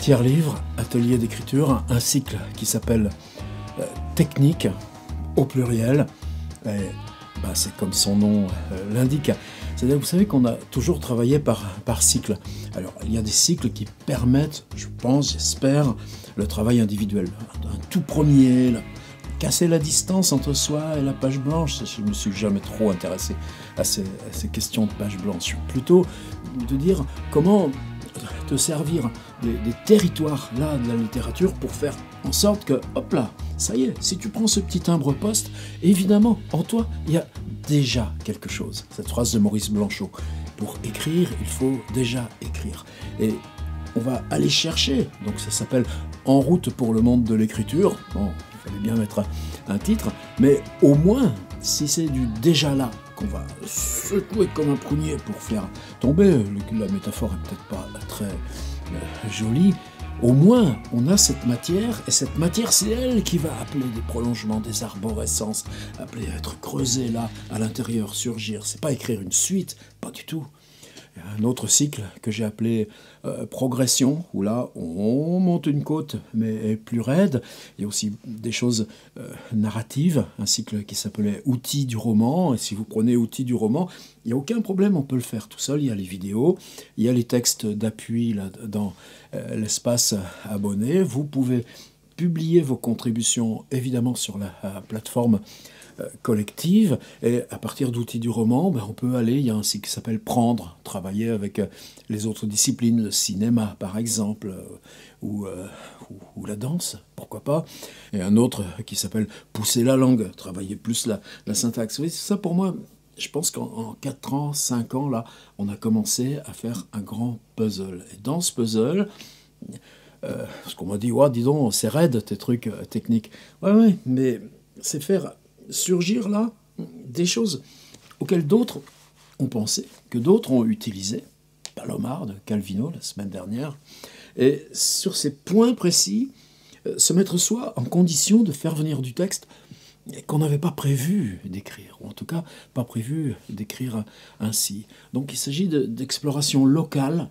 Tiers livre, atelier d'écriture, un cycle qui s'appelle Technique au pluriel. C'est comme son nom l'indique. C'est-à-dire, vous savez qu'on a toujours travaillé par cycle. Alors, il y a des cycles qui permettent, je pense, j'espère, le travail individuel. Un tout premier, casser la distance entre soi et la page blanche. Je ne me suis jamais trop intéressé à ces questions de page blanche. Plutôt de dire comment te servir des territoires là de la littérature pour faire en sorte que, hop là, ça y est, si tu prends ce petit timbre-poste, évidemment, en toi, il y a déjà quelque chose. Cette phrase de Maurice Blanchot. Pour écrire, il faut déjà écrire. Et on va aller chercher, donc ça s'appelle En route pour le monde de l'écriture. Bon, il fallait bien mettre un titre, mais au moins, si c'est du déjà là, qu'on va secouer comme un prunier pour faire tomber, la métaphore est peut-être pas très jolie, au moins on a cette matière, et cette matière c'est elle qui va appeler des prolongements, des arborescences, appeler à être creusée là, à l'intérieur, surgir. C'est pas écrire une suite, pas du tout. Un autre cycle que j'ai appelé progression, où là on monte une côte mais plus raide. Il y a aussi des choses narratives, un cycle qui s'appelait outils du roman. Et si vous prenez outils du roman, il n'y a aucun problème, on peut le faire tout seul. Il y a les vidéos, il y a les textes d'appui là, dans l'espace abonné. Vous pouvez publier vos contributions évidemment sur la plateforme collective, et à partir d'outils du roman, on peut aller, il y a un site qui s'appelle Prendre, travailler avec les autres disciplines, le cinéma par exemple, ou la danse, pourquoi pas, et un autre qui s'appelle Pousser la langue, travailler plus la syntaxe. Oui, ça pour moi, je pense qu'en 4 ans, 5 ans, là, on a commencé à faire un grand puzzle. Et dans ce puzzle, parce qu'on m'a dit, ouais, dis donc, c'est raide tes trucs techniques. Ouais, mais c'est faire surgir là des choses auxquelles d'autres ont pensé, que d'autres ont utilisé. Palomar de Calvino la semaine dernière. Et sur ces points précis, se mettre soi en condition de faire venir du texte qu'on n'avait pas prévu d'écrire, ou en tout cas pas prévu d'écrire ainsi. Donc il s'agit d'exploration locale,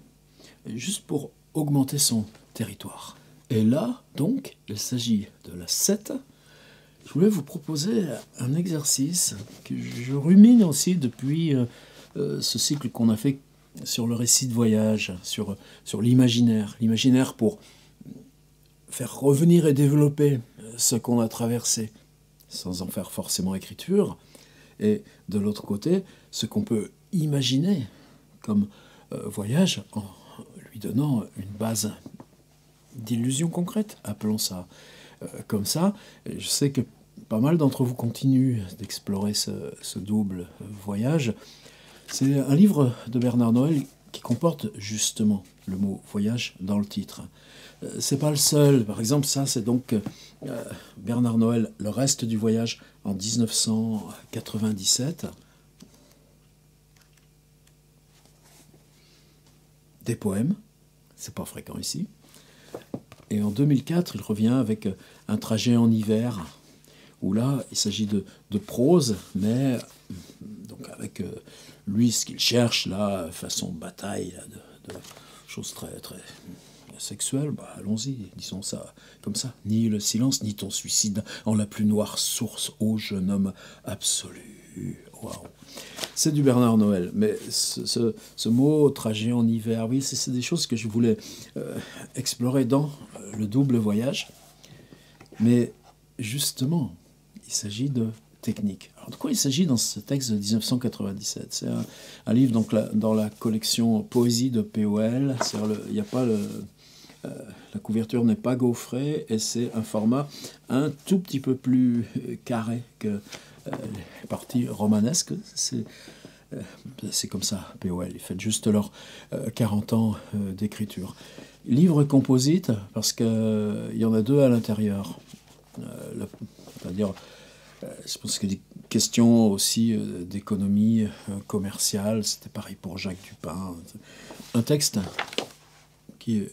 juste pour augmenter son territoire. Et là, donc, il s'agit de la 7. Je voulais vous proposer un exercice que je rumine aussi depuis ce cycle qu'on a fait sur le récit de voyage, sur l'imaginaire. L'imaginaire pour faire revenir et développer ce qu'on a traversé, sans en faire forcément écriture. Et de l'autre côté, ce qu'on peut imaginer comme voyage en lui donnant une base d'illusion concrète, appelons ça comme ça. Et je sais que pas mal d'entre vous continuent d'explorer ce double voyage. C'est un livre de Bernard Noël qui comporte justement le mot voyage dans le titre. C'est pas le seul. Par exemple, ça, c'est donc Bernard Noël, Le reste du voyage en 1997. Des poèmes, c'est pas fréquent ici. Et en 2004, il revient avec Un trajet en hiver, où là, il s'agit de prose, mais donc avec lui, ce qu'il cherche, là, façon bataille, là, de choses très, très sexuelles, allons-y, disons ça comme ça. Ni le silence, ni ton suicide en la plus noire source, ô jeune homme absolu. Waouh. C'est du Bernard Noël, mais ce mot trajet en hiver, oui, c'est des choses que je voulais explorer dans le double voyage. Mais justement, il s'agit de technique. Alors de quoi il s'agit dans ce texte de 1997? C'est un livre donc, dans la collection Poésie de POL. Il n'y a pas la couverture n'est pas gaufrée et c'est un format un tout petit peu plus carré que les parties romanesques. C'est comme ça, POL. Ils fêtent juste leurs 40 ans d'écriture. Livre composite, parce qu'il y en a 2 à l'intérieur. C'est-à-dire, je pense qu'il y a des questions aussi d'économie commerciale. C'était pareil pour Jacques Dupin. Un texte qui est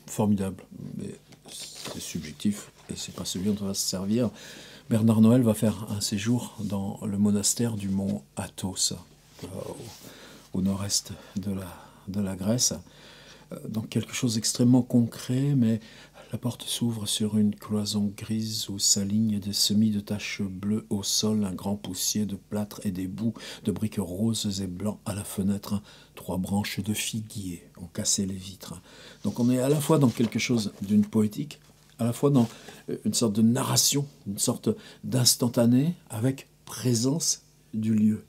formidable, mais c'est subjectif et c'est pas celui dont on va se servir. Bernard Noël va faire un séjour dans le monastère du mont Athos, au nord-est de la Grèce. dans quelque chose d'extrêmement concret, mais la porte s'ouvre sur une cloison grise où s'alignent des semis de taches bleues au sol, un grand poussier de plâtre et des bouts de briques roses et blancs à la fenêtre. 3 branches de figuier ont cassé les vitres. Donc on est à la fois dans quelque chose d'une poétique, à la fois dans une sorte de narration, une sorte d'instantané avec présence du lieu.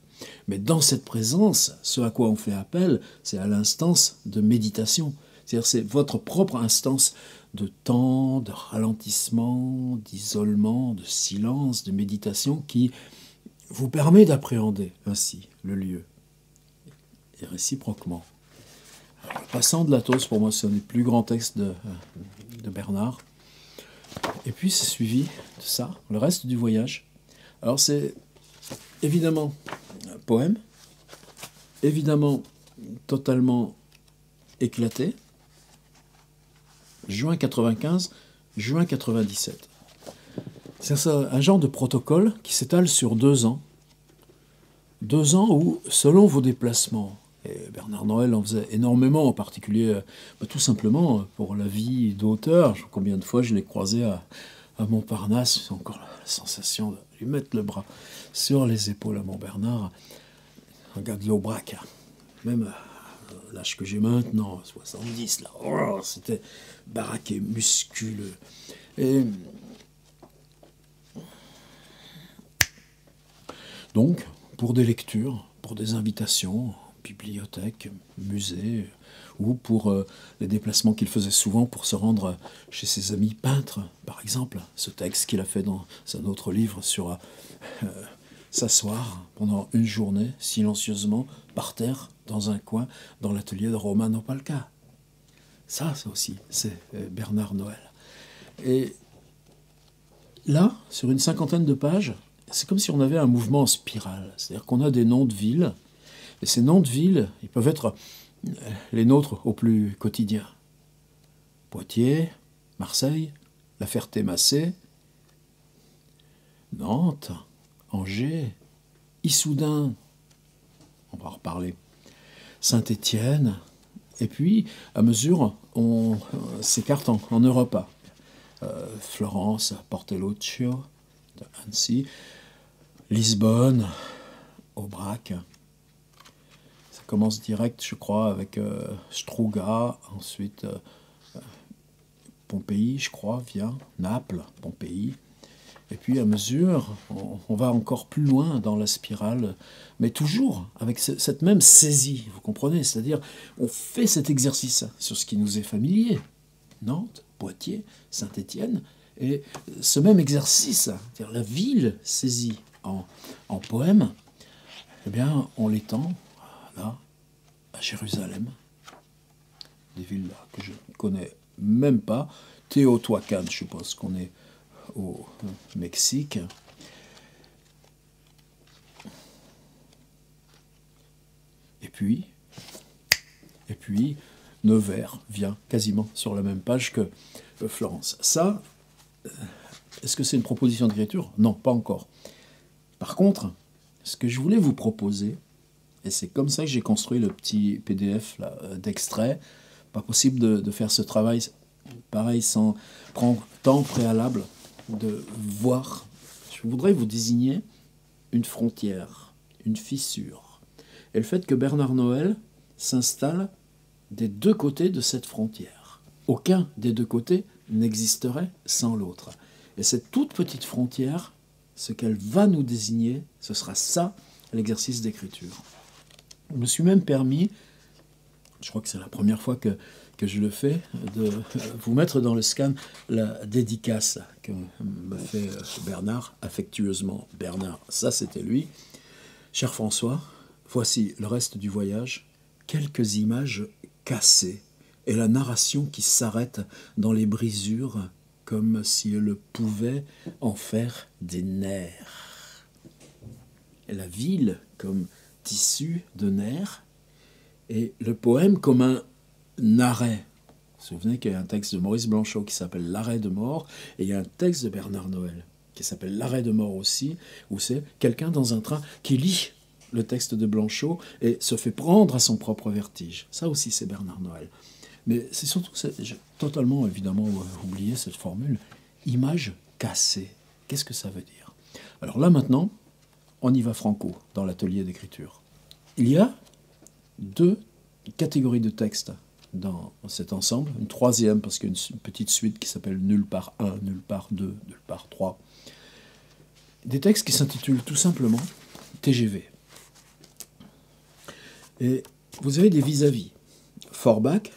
Mais dans cette présence, ce à quoi on fait appel, c'est à l'instance de méditation. C'est-à-dire c'est votre propre instance de temps, de ralentissement, d'isolement, de silence, de méditation qui vous permet d'appréhender ainsi le lieu. Et réciproquement. Alors, Passant de la Tosse, pour moi, c'est un des plus grands textes de Bernard. Et puis c'est suivi de ça, le reste du voyage. Alors c'est évidemment un poème, évidemment totalement éclaté. Juin 95, juin 97. C'est un genre de protocole qui s'étale sur 2 ans. 2 ans où, selon vos déplacements, et Bernard Noël en faisait énormément, en particulier tout simplement pour la vie d'auteur. Combien de fois je l'ai croisé à Montparnasse, j'ai encore la sensation de lui mettre le bras sur les épaules à Montbernard. Regarde l'Aubrac, même l'âge que j'ai maintenant, 70, là, oh, c'était baraqué, musculeux. Et donc, pour des lectures, pour des invitations, bibliothèque, musée, ou pour les déplacements qu'il faisait souvent pour se rendre chez ses amis peintres, par exemple, ce texte qu'il a fait dans un autre livre sur s'asseoir pendant une journée, silencieusement, par terre, dans un coin, dans l'atelier de Romano Palca. Ça aussi, c'est Bernard Noël. Et là, sur une 50aine de pages, c'est comme si on avait un mouvement en spirale. C'est-à-dire qu'on a des noms de villes, et ces noms de villes, ils peuvent être les nôtres au plus quotidien. Poitiers, Marseille, La Ferté-Macé, Nantes, Angers, Issoudun, on va en reparler, Saint-Étienne, et puis, à mesure, on s'écarte en Europa. Florence, Portelluccio, Annecy, Lisbonne, Aubrac. Ça commence direct, je crois, avec Struga, ensuite Pompéi, je crois, vient, Naples, Pompéi. Et puis à mesure, on va encore plus loin dans la spirale, mais toujours avec cette même saisie, vous comprenez? C'est-à-dire, on fait cet exercice sur ce qui nous est familier. Nantes, Poitiers, Saint-Étienne, et ce même exercice, c'est-à-dire la ville saisie en poème, eh bien, on l'étend là, à Jérusalem, des villes là que je ne connais même pas. Teotihuacan, je suppose qu'on est au Mexique. Et puis, Nevers vient quasiment sur la même page que Florence. Ça, est-ce que c'est une proposition d'écriture? Non, pas encore. Par contre, ce que je voulais vous proposer, et c'est comme ça que j'ai construit le petit PDF d'extrait, pas possible de faire ce travail pareil sans prendre temps préalable de voir. Je voudrais vous désigner une frontière, une fissure. Et le fait que Bernard Noël s'installe des 2 côtés de cette frontière. Aucun des 2 côtés n'existerait sans l'autre. Et cette toute petite frontière, ce qu'elle va nous désigner, ce sera ça, l'exercice d'écriture. Je me suis même permis, je crois que c'est la première fois que je le fais, de vous mettre dans le scan la dédicace que me fait Bernard, affectueusement Bernard, ça c'était lui. Cher François, voici le reste du voyage, quelques images cassées et la narration qui s'arrête dans les brisures comme si elle pouvait en faire des nerfs. Et la ville comme tissu de nerfs et le poème comme un arrêt. Vous vous souvenez qu'il y a un texte de Maurice Blanchot qui s'appelle L'arrêt de mort, et il y a un texte de Bernard Noël qui s'appelle L'arrêt de mort aussi, où c'est quelqu'un dans un train qui lit le texte de Blanchot et se fait prendre à son propre vertige. Ça aussi, c'est Bernard Noël. Mais c'est surtout, j'ai totalement évidemment oublié cette formule, image cassée. Qu'est-ce que ça veut dire? Alors là maintenant, on y va franco dans l'atelier d'écriture. Il y a deux catégories de textes dans cet ensemble, une troisième parce qu'il y a une petite suite qui s'appelle Nulle part 1, Nulle part 2, Nulle part 3. Des textes qui s'intitulent tout simplement TGV. Et vous avez des vis-à-vis. Forbach,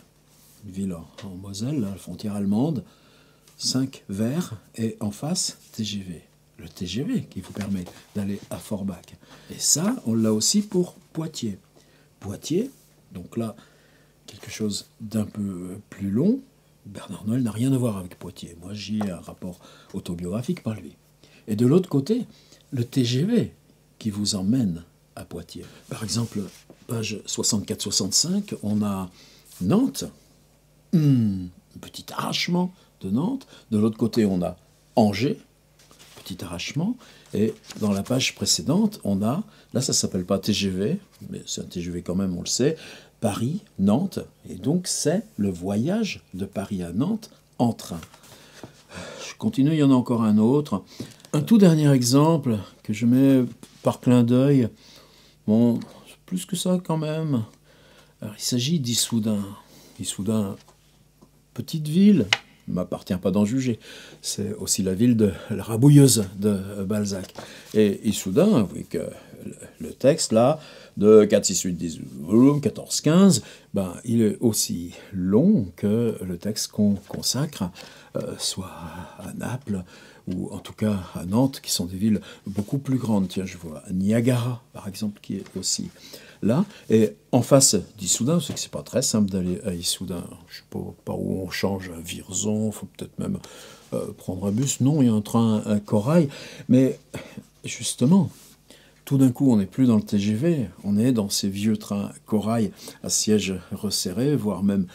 une ville en Moselle, la frontière allemande, 5 vers, et en face, TGV. Le TGV qui vous permet d'aller à Forbach. Et ça, on l'a aussi pour Poitiers. Poitiers, donc là, quelque chose d'un peu plus long. Bernard Noël n'a rien à voir avec Poitiers. Moi, j'y ai un rapport autobiographique par lui. Et de l'autre côté, le TGV qui vous emmène à Poitiers. Par exemple, page 64-65, on a Nantes, un petit arrachement de Nantes. De l'autre côté, on a Angers, petit arrachement. Et dans la page précédente, on a, là ça ne s'appelle pas TGV, mais c'est un TGV quand même, on le sait, Paris, Nantes. Et donc c'est le voyage de Paris à Nantes en train. Je continue, il y en a encore un autre. Un tout dernier exemple que je mets par clin d'œil. Bon, plus que ça quand même. Alors, il s'agit d'Issoudun. Issoudun, petite ville, ne m'appartient pas d'en juger. C'est aussi la ville de la Rabouilleuse de Balzac. Et Issoudun, vous voyez que le texte là, de 4, 6, 8, 10, 14, 15, ben, il est aussi long que le texte qu'on consacre, soit à Naples, ou en tout cas à Nantes, qui sont des villes beaucoup plus grandes. Tiens, je vois Niagara, par exemple, qui est aussi là. Et en face d'Issoudun, c'est que c'est pas très simple d'aller à Issoudun. Je ne sais pas par où on change, à Vierzon, il faut peut-être même prendre un bus. Non, il y a un train, un corail. Mais justement, tout d'un coup, on n'est plus dans le TGV, on est dans ces vieux trains corail à sièges resserrés, voire même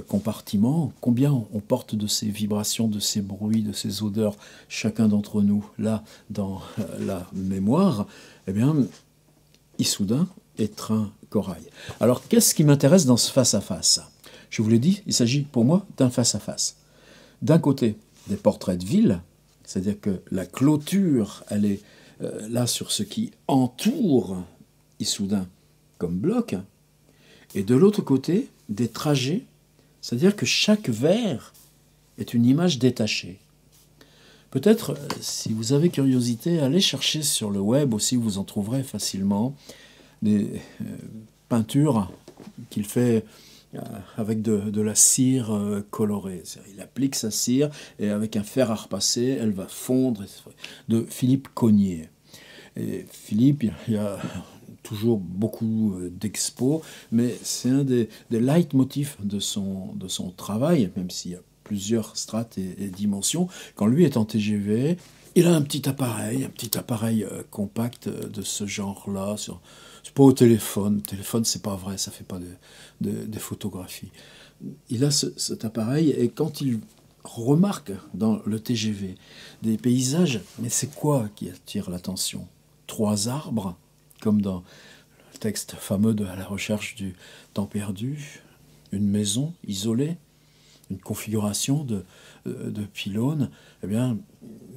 compartiments. Combien on porte de ces vibrations, de ces bruits, de ces odeurs, chacun d'entre nous, là, dans la mémoire? Eh bien, Issoudun et train corail. Alors, qu'est-ce qui m'intéresse dans ce face-à-face? Je vous l'ai dit, il s'agit pour moi d'un face-à-face. D'un côté, des portraits de ville, c'est-à-dire que la clôture, elle est là sur ce qui entoure Issoudun comme bloc, et de l'autre côté, des trajets, c'est-à-dire que chaque vers est une image détachée. Peut-être, si vous avez curiosité, allez chercher sur le web aussi, vous en trouverez facilement des peintures qu'il fait avec de la cire colorée. Il applique sa cire et avec un fer à repasser, elle va fondre, de Philippe Cogniet. Et Philippe, il y a toujours beaucoup d'expos, mais c'est un des leitmotifs de son travail, même s'il y a plusieurs strates et dimensions. Quand lui est en TGV, il a un petit appareil compact de ce genre-là. C'est pas au téléphone. Le téléphone, c'est pas vrai, ça fait pas des photographies. Il a cet appareil et quand il remarque dans le TGV des paysages, mais c'est quoi qui attire l'attention? 3 arbres, comme dans le texte fameux de À la recherche du temps perdu, une maison isolée, une configuration de pylônes, eh bien,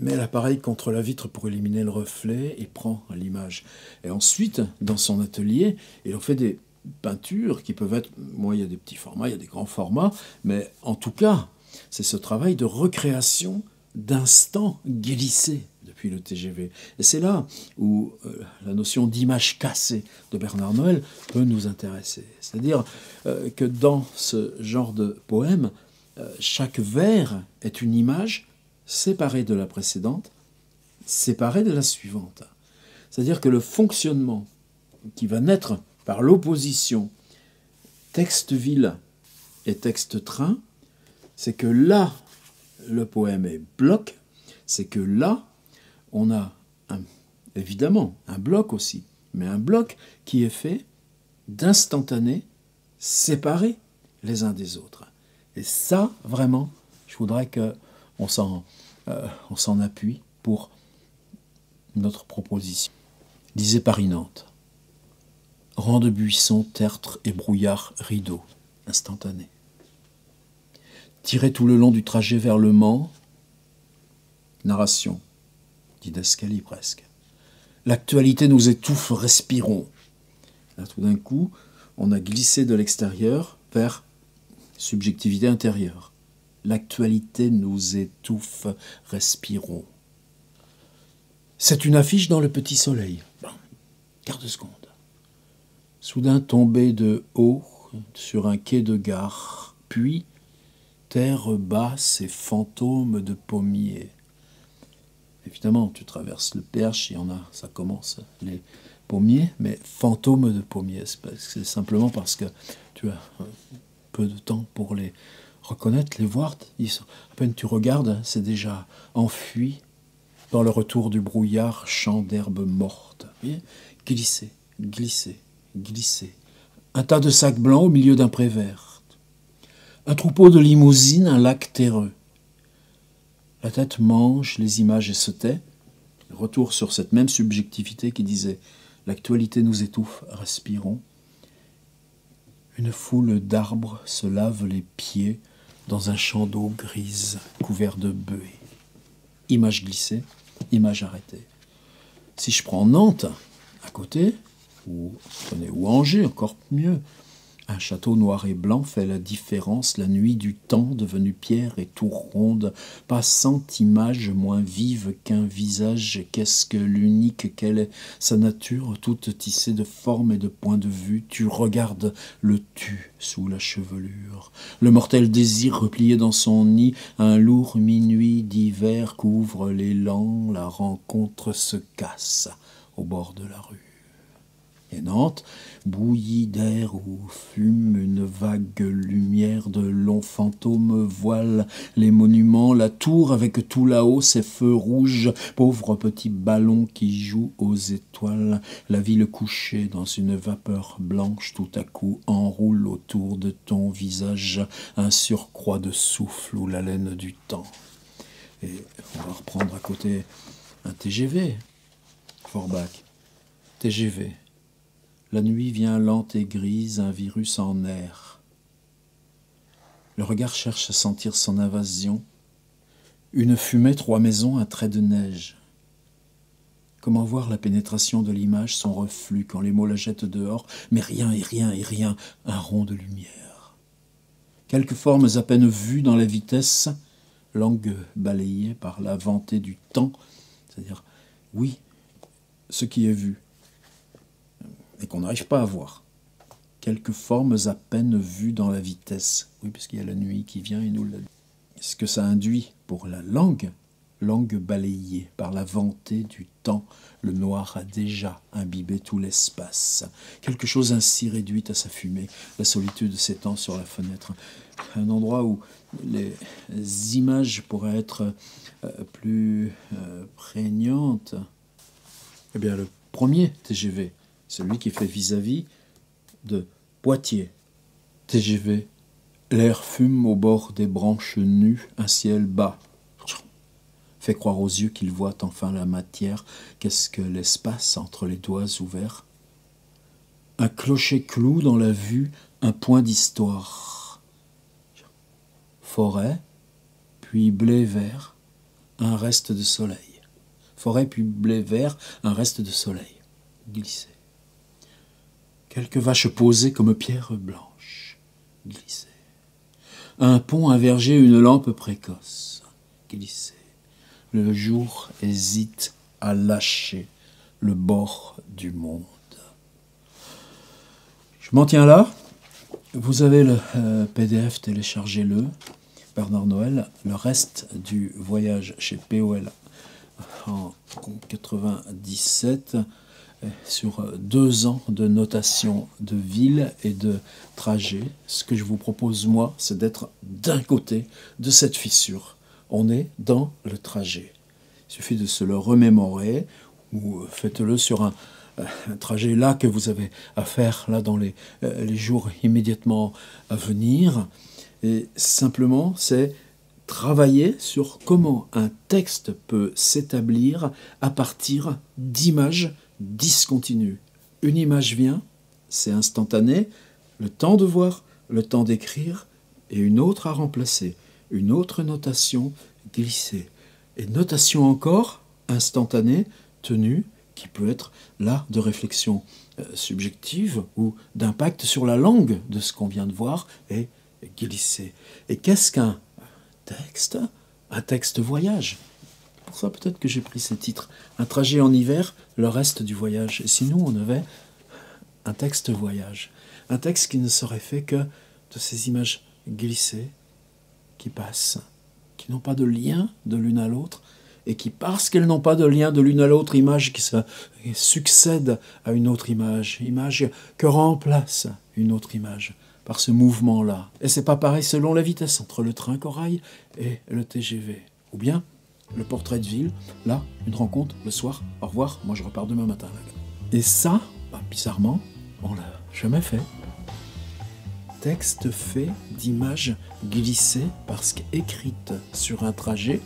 met l'appareil contre la vitre pour éliminer le reflet et prend l'image. Et ensuite, dans son atelier, il en fait des peintures qui peuvent être, moi il y a des petits formats, il y a des grands formats, mais en tout cas, c'est ce travail de recréation d'instants glissés depuis le TGV. Et c'est là où la notion d'image cassée de Bernard Noël peut nous intéresser. C'est-à-dire que dans ce genre de poème, chaque vers est une image séparée de la précédente, séparée de la suivante. C'est-à-dire que le fonctionnement qui va naître par l'opposition texte-ville et texte-train, c'est que là, le poème est bloc, c'est que là, on a évidemment un bloc aussi, mais un bloc qui est fait d'instantanés séparés les uns des autres. Et ça, vraiment, je voudrais qu'on s'en appuie pour notre proposition. Disait Paris-Nantes. Rangs de buissons, tertres et brouillard rideau, instantané. tiré tout le long du trajet vers Le Mans. Narration, didascalie presque. L'actualité nous étouffe, respirons. Là, tout d'un coup, on a glissé de l'extérieur vers subjectivité intérieure. L'actualité nous étouffe, respirons. C'est une affiche dans Le Petit Soleil. Bon, quart de seconde. Soudain tombé de haut sur un quai de gare, puis terre basse et fantômes de pommiers. Évidemment, tu traverses le Perche, il y en a, ça commence, les pommiers, mais fantômes de pommiers, c'est simplement parce que tu as peu de temps pour les reconnaître, les voir. À peine tu regardes, c'est déjà enfui dans le retour du brouillard, champ d'herbes mortes. Glisser, glisser, glisser. Un tas de sacs blancs au milieu d'un pré vert. Un troupeau de limousines, un lac terreux. La tête mange les images et se tait. Retour sur cette même subjectivité qui disait « L'actualité nous étouffe, respirons ». Une foule d'arbres se lave les pieds dans un champ d'eau grise couvert de buées. Image glissée, image arrêtée. Si je prends Nantes, à côté, ou Angers, encore mieux, un château noir et blanc fait la différence, la nuit du temps devenue pierre et tour ronde, passant image moins vive qu'un visage. Qu'est-ce que l'unique, quelle est sa nature, toute tissée de formes et de points de vue. Tu regardes le tu sous la chevelure. Le mortel désir replié dans son nid, un lourd minuit d'hiver couvre l'élan, la rencontre se casse au bord de la rue. Et Nantes, bouillie d'air où fume une vague lumière, de longs fantômes voilent les monuments, la tour avec tout là-haut ses feux rouges, pauvre petit ballon qui joue aux étoiles, la ville couchée dans une vapeur blanche tout à coup enroule autour de ton visage un surcroît de souffle ou l'haleine du temps. Et on va reprendre à côté un TGV, Forbach, TGV. La nuit vient lente et grise, un virus en air. Le regard cherche à sentir son invasion. Une fumée, 3 maisons, un trait de neige. Comment voir la pénétration de l'image, son reflux, quand les mots la jettent dehors, mais rien et rien et rien, un rond de lumière. Quelques formes à peine vues dans la vitesse, langue balayée par la ventée du temps, c'est-à-dire, oui, ce qui est vu, et qu'on n'arrive pas à voir. Quelques formes à peine vues dans la vitesse. Oui, puisqu'il y a la nuit qui vient et nous l'a dit. Ce que ça induit pour la langue balayée par la ventée du temps, le noir a déjà imbibé tout l'espace. Quelque chose ainsi réduit à sa fumée, la solitude s'étend sur la fenêtre. Un endroit où les images pourraient être plus prégnantes. Eh bien, le premier TGV, celui qui fait vis-à-vis de Poitiers. TGV, l'air fume au bord des branches nues, un ciel bas. Fait croire aux yeux qu'ils voient enfin la matière. Qu'est-ce que l'espace entre les doigts ouverts? Un clocher cloue dans la vue, un point d'histoire. Forêt, puis blé vert, un reste de soleil. Forêt, puis blé vert, un reste de soleil. Glissé. Quelques vaches posées comme pierres blanches. Glissé. Un pont, un verger, une lampe précoce. Glissé. Le jour hésite à lâcher le bord du monde. Je m'en tiens là. Vous avez le PDF, téléchargez-le. Bernard Noël, le reste du voyage chez POL en 97, sur 2 ans de notation de ville et de trajet. Ce que je vous propose, moi, c'est d'être d'un côté de cette fissure. On est dans le trajet. Il suffit de se le remémorer, ou faites-le sur un trajet là que vous avez à faire là dans les jours immédiatement à venir. Et simplement, c'est travailler sur comment un texte peut s'établir à partir d'images discontinues. Une image vient, c'est instantané, le temps de voir, le temps d'écrire, et une autre à remplacer. une autre notation glissée. Et notation encore, instantanée, tenue, qui peut être là de réflexion subjective ou d'impact sur la langue de ce qu'on vient de voir, et glissée. Et qu'est-ce qu'un texte? Un texte voyage. Pour ça peut-être que j'ai pris ces titres. Un trajet en hiver, le reste du voyage. Et si nous on avait un texte voyage, un texte qui ne serait fait que de ces images glissées qui passent, qui n'ont pas de lien de l'une à l'autre, et qui, parce qu'elles n'ont pas de lien de l'une à l'autre, image qui succède à une autre image, image que remplace une autre image, par ce mouvement-là. Et c'est pas pareil selon la vitesse entre le train corail et le TGV. Ou bien, le portrait de ville, là, une rencontre, le soir, au revoir, moi je repars demain matin. Et ça, bizarrement, on l'a jamais fait. Texte fait d'images glissées parce qu'écrites sur un trajet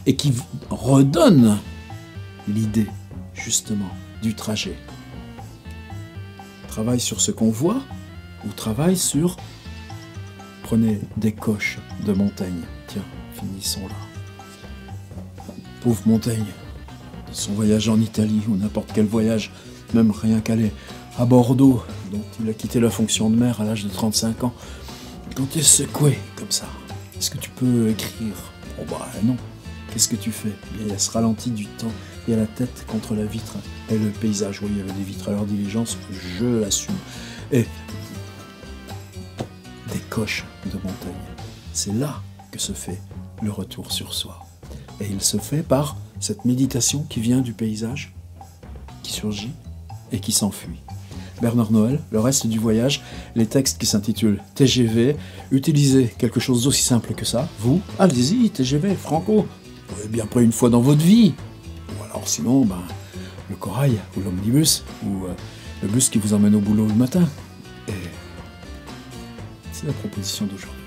et qui redonne l'idée, justement, du trajet. Travaille sur ce qu'on voit ou travaille sur... Prenez des coches de Montaigne. Tiens, finissons là. Pauvre Montaigne, de son voyage en Italie ou n'importe quel voyage, même rien qu'aller à Bordeaux, dont il a quitté la fonction de maire à l'âge de 35 ans, quand il est secoué comme ça, est-ce que tu peux écrire? Oh bah non. Qu'est-ce que tu fais? Il y a ce ralenti du temps, il y a la tête contre la vitre et le paysage. Oui, il y avait des vitres à leur diligence, je l'assume. Et des coches de Montaigne. C'est là que se fait le retour sur soi. Et il se fait par cette méditation qui vient du paysage, qui surgit et qui s'enfuit. Bernard Noël, le reste du voyage, les textes qui s'intitulent TGV, utilisez quelque chose d'aussi simple que ça. Vous, allez-y, TGV, Franco. Vous avez bien pris une fois dans votre vie. Ou alors sinon, le corail, ou l'omnibus, ou le bus qui vous emmène au boulot le matin. Et c'est la proposition d'aujourd'hui.